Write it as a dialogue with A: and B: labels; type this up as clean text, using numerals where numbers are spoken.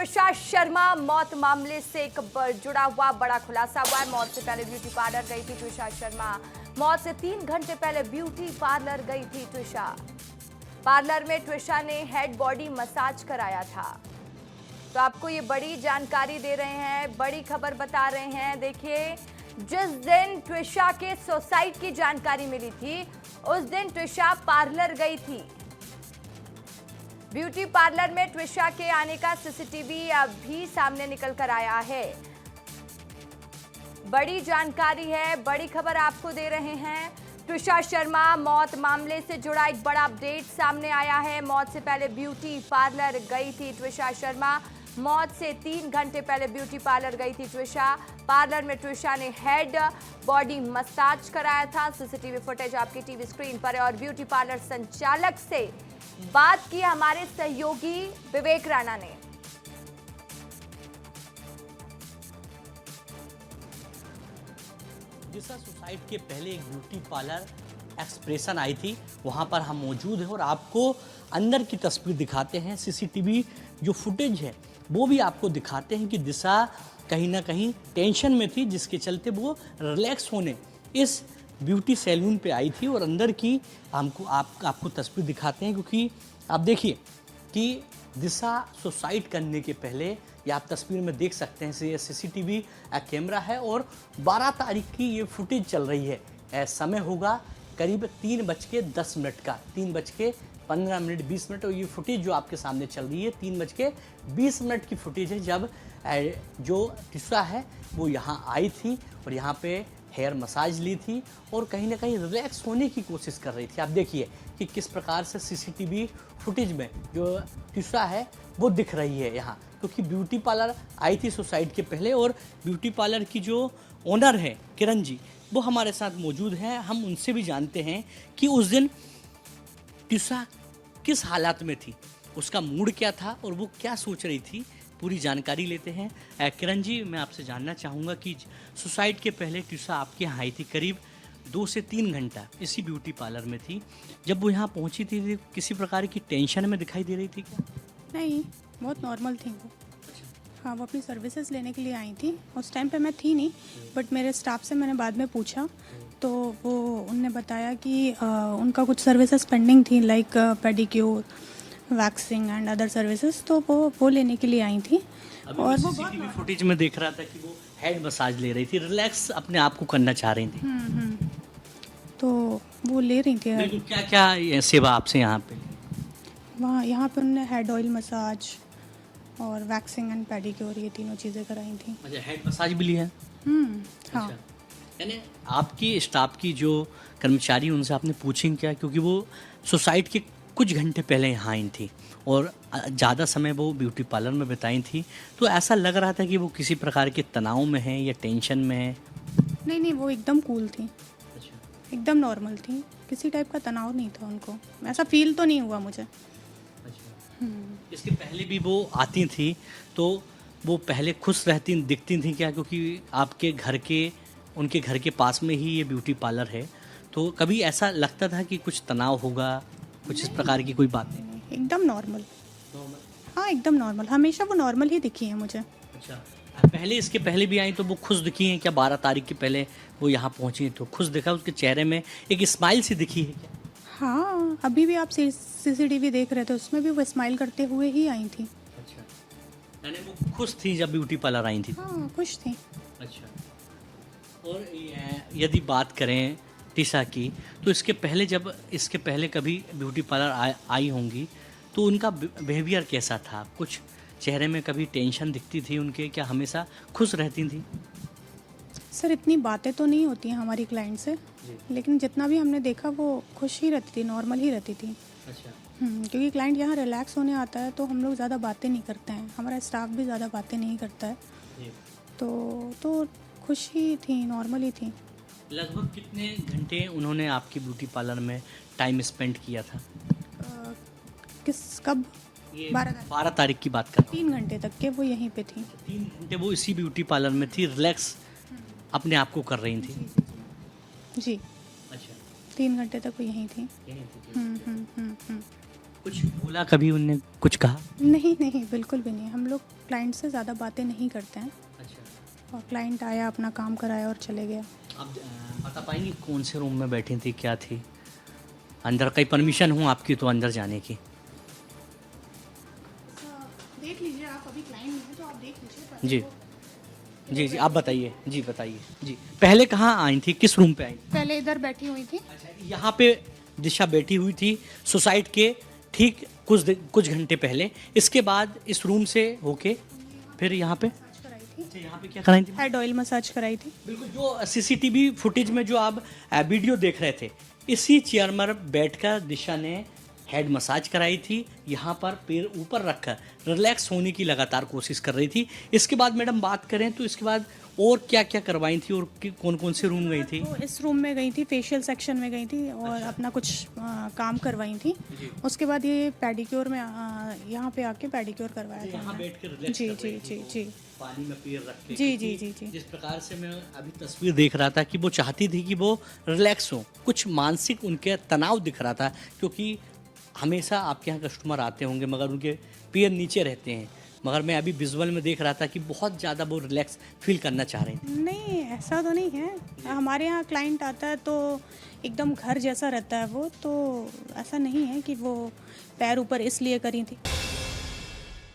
A: त्विषा शर्मा मौत मामले से एक जुड़ा हुआ बड़ा खुलासा हुआ है। मौत से पहले ब्यूटी पार्लर गई थी त्विषा शर्मा। मौत से 3 घंटे पहले ब्यूटी पार्लर गई थी त्विषा। पार्लर में त्विषा ने हेड बॉडी मसाज कराया था। तो आपको ये बड़ी जानकारी दे रहे हैं, बड़ी खबर बता रहे हैं। देखिए, जिस दिन त्विषा के सुसाइड की जानकारी मिली थी उस दिन त्विषा पार्लर गई थी। ब्यूटी पार्लर में त्विषा के आने का सीसीटीवी अभी सामने निकल कर आया है। बड़ी जानकारी है, बड़ी खबर आपको दे रहे हैं। त्विषा शर्मा मौत मामले से जुड़ा एक बड़ा अपडेट सामने आया है। मौत से पहले ब्यूटी पार्लर गई थी त्विषा शर्मा। मौत से 3 घंटे पहले ब्यूटी पार्लर गई थी त्विषा। पार्लर में त्विषा ने हेड बॉडी मसाज कराया था। सीसीटीवी फुटेज आपकी टीवी स्क्रीन पर है। और ब्यूटी पार्लर संचालक से बात की हमारे सहयोगी विवेक राणा ने।
B: दिशा सुसाइड के पहले एक ब्यूटी पार्लर एक्सप्रेशन आई थी, वहां पर हम मौजूद हैं और आपको अंदर की तस्वीर दिखाते हैं। सीसीटीवी जो फुटेज है वो भी आपको दिखाते हैं कि दिशा कहीं ना कहीं टेंशन में थी, जिसके चलते वो रिलैक्स होने इस ब्यूटी सैलून पे आई थी। और अंदर की आपको तस्वीर दिखाते हैं, क्योंकि आप देखिए कि दिशा सुसाइड करने के पहले, ये आप तस्वीर में देख सकते हैं, ये सीसीटीवी कैमरा है और 12 तारीख की ये फुटेज चल रही है। समय होगा करीब 3:10 का, 3:15 20 मिनट। और ये फुटेज जो आपके सामने चल रही है 3:20 की फुटेज है, जब जो दिशा है वो यहाँ आई थी और यहाँ पे हेयर मसाज ली थी और कहीं ना कहीं रिलैक्स होने की कोशिश कर रही थी। आप देखिए कि किस प्रकार से सीसीटीवी फुटेज में जो दिशा है वो दिख रही है यहाँ, क्योंकि ब्यूटी पार्लर आई थी सुसाइड के पहले। और ब्यूटी पार्लर की जो ओनर है किरण जी, वो हमारे साथ मौजूद हैं। हम उनसे भी जानते हैं कि उस दिन दिशा किस हालात में थी, उसका मूड क्या था और वो क्या सोच रही थी। पूरी जानकारी लेते हैं। किरण जी, मैं आपसे जानना चाहूँगा कि सुसाइड के पहले दिशा आपके यहाँ आई थी, करीब 2 से 3 घंटा इसी ब्यूटी पार्लर में थी। जब वो यहाँ पहुँची थी किसी प्रकार की टेंशन में दिखाई दे रही थी क्या?
C: नहीं, बहुत नॉर्मल थी वो। हाँ, वो अपनी सर्विसेज लेने के लिए आई थी। उस टाइम पे मैं थी नहीं, बट मेरे स्टाफ से मैंने बाद में पूछा तो वो उनने बताया कि उनका कुछ सर्विसेज पेंडिंग थी, like pedicure, waxing and other services, तो वो लेने के लिए आई थी।
B: और वो सीसीटीवी फुटेज में देख रहा था कि वो हेड मसाज ले रही थी, रिलैक्स अपने आप को करना चाह रही थी।
C: तो वो ले रही थी।
B: क्या क्या सेवा आपसे यहाँ पे?
C: यहाँ पे उन्होंने हेड ऑयल मसाज और वैक्सिंग एंड पेडिक्योर, ये तीनों चीज़ें कराई थी।
B: अच्छा, हेड मसाज भी ली है?
C: हाँ।
B: यानी आपकी स्टाफ की जो कर्मचारी, उनसे आपने पूछें क्या, क्योंकि वो सुसाइड के कुछ घंटे पहले यहाँ आई थी और ज़्यादा समय वो ब्यूटी पार्लर में बिताई थी, तो ऐसा लग रहा था कि वो किसी प्रकार के तनाव में है या टेंशन में है?
C: नहीं, वो एकदम कूल थी।
B: अच्छा,
C: एकदम नॉर्मल थी, किसी टाइप का तनाव नहीं था उनको, ऐसा फील तो नहीं हुआ मुझे।
B: अच्छा। इसके पहले भी वो आती थी तो वो पहले खुश रहती दिखती थी क्या, क्योंकि आपके उनके घर के पास में ही ये ब्यूटी पार्लर है, तो कभी ऐसा लगता था कि कुछ तनाव होगा, कुछ इस प्रकार की कोई बात नहीं?
C: एकदम नॉर्मल। हाँ, एकदम नॉर्मल, हमेशा वो नॉर्मल ही दिखी है मुझे।
B: अच्छा, इसके पहले भी आई तो वो खुश दिखी हैं क्या? 12 तारीख के पहले वो यहाँ पहुँची तो खुश दिखा, उसके चेहरे में एक स्माइल सी दिखी है क्या?
C: हाँ, अभी भी आप सीसीटीवी देख रहे थे, उसमें भी वो स्माइल करते हुए ही आई थी।
B: अच्छा, यानी वो खुश थी जब ब्यूटी पार्लर आई थी?
C: हाँ, खुश थी।
B: अच्छा, और यदि बात करें दिशा की, तो इसके पहले कभी ब्यूटी पार्लर आई होंगी, तो उनका बिहेवियर कैसा था? कुछ चेहरे में कभी टेंशन दिखती थी उनके, क्या हमेशा खुश रहती थी?
C: सर, इतनी बातें तो नहीं होती हैं हमारी क्लाइंट से, लेकिन जितना भी हमने देखा वो खुश ही रहती थी, नॉर्मल ही रहती थी।
B: अच्छा।
C: क्योंकि क्लाइंट यहाँ रिलैक्स होने आता है तो हम लोग ज़्यादा बातें नहीं करते हैं, हमारा स्टाफ भी ज़्यादा बातें नहीं करता है। तो खुश ही थी, नॉर्मल ही थी।
B: लगभग कितने घंटे उन्होंने आपकी ब्यूटी पार्लर में टाइम स्पेंड किया था?
C: कब?
B: 12 तारीख की बात कर रहा हूँ।
C: 3 घंटे तक के वो यहीं पे थी।
B: 3 घंटे वो इसी ब्यूटी पार्लर में थी, रिलैक्स अपने आप को कर रही थी?
C: जी।
B: अच्छा,
C: 3 घंटे तक वो यहीं थी।
B: यहीं थी। कुछ बोला कभी उनने, कुछ कहा?
C: नहीं नहीं, बिल्कुल भी नहीं। हम लोग क्लाइंट से ज़्यादा बातें नहीं करते हैं।
B: अच्छा।
C: और क्लाइंट आया, अपना काम कराया और चले गया।
B: आप बता पाएंगी कौन से रूम में बैठी थी, क्या थी अंदर? कहीं परमिशन हो आपकी तो अंदर जाने की?
C: देख लीजिए आप, अभी क्लाइंट नहीं है तो आप देख लीजिए।
B: जी जी जी, आप बताइए। जी बताइए जी, पहले कहाँ आई थी, किस रूम पे आई थी?
C: पहले इधर बैठी हुई थी।
B: अच्छा, यहाँ पे दिशा बैठी हुई थी सुसाइड के ठीक कुछ घंटे पहले। इसके बाद इस रूम से होके फिर यहाँ पे
C: कराई थी,
B: अच्छा, यहाँ पे क्या कराई थी?
C: हेड ऑयल मसाज कराई थी।
B: बिल्कुल, जो सीसीटीवी फुटेज में जो आप वीडियो देख रहे थे, इसी चेयर में बैठकर दिशा ने हेड मसाज कराई थी। यहाँ पर पैर ऊपर रखकर रिलैक्स होने की लगातार कोशिश कर रही थी। इसके बाद मैडम बात करें तो इसके बाद और क्या क्या करवाई थी और कौन कौन से रूम गई थी?
C: तो इस रूम में गई थी, फेशियल सेक्शन में गई थी और अपना कुछ काम करवाई थी। उसके बाद ये पेडिक्योर में यहाँ पे आके पेडिक्योर करवाया था
B: यहाँ
C: हमने।
B: बैठ कर रिलैक्स
C: जी
B: कर
C: जी
B: रही थी
C: जी
B: वो,
C: जी
B: पानी में पैर रख के।
C: जी जी
B: क्योंकि
C: जी जी।
B: जिस प्रकार से मैं अभी तस्वीर देख रहा था कि वो चाहती थी कि वो रिलैक्स हो, कुछ मानसिक उनके तनाव दिख रहा था, क्योंकि हमेशा आपके यहाँ कस्टमर आते होंगे मगर उनके पैर नीचे रहते हैं, मगर मैं अभी विजुअल में देख रहा था कि बहुत ज़्यादा वो रिलैक्स फील करना चाह रही थी।
C: नहीं, ऐसा तो नहीं है। हमारे यहाँ क्लाइंट आता है तो एकदम घर जैसा रहता है वो, तो ऐसा नहीं है कि वो पैर ऊपर इसलिए करी थी।